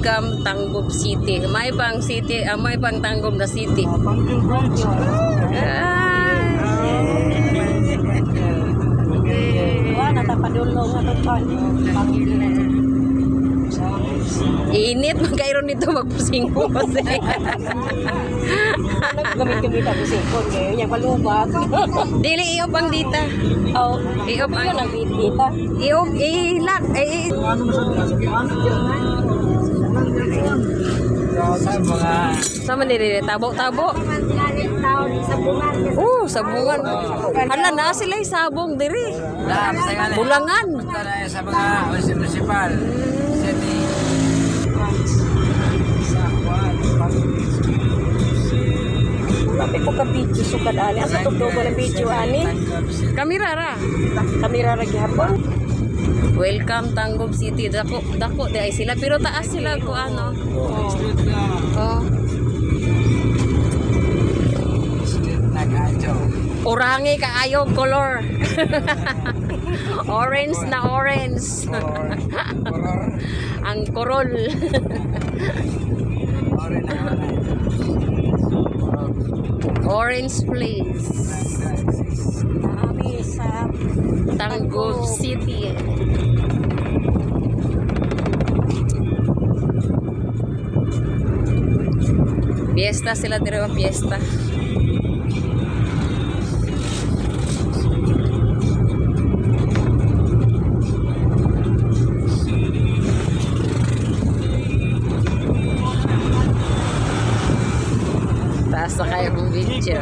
Welcome Tanggob City. May pang city, may pang Tanggob na city. Init magkairon nito magpusing ko kasi. Gamit kami tapos sipon ngayon yung palubag. Dili iyo pang dita. Oh, Iyo pang yun ang dita. iyo ilat sama nila tabo-tabo. Sabungan. Hala na sila sabong diri. Bulangan. Sa mga municipal city. Tapi ko ka video sugad ani asa tugtog ko ng video ani. Kamera ra. Kamera ra gihapon. Welcome Tanggob City. Dako di ay sila pero taas sila ko ano. Oh. Orange kaayo color. Orange na orange. Ang korol. Orange place. Kami sa Tanggob City. Fiesta sila dire fiesta. Taas na kayo ng video.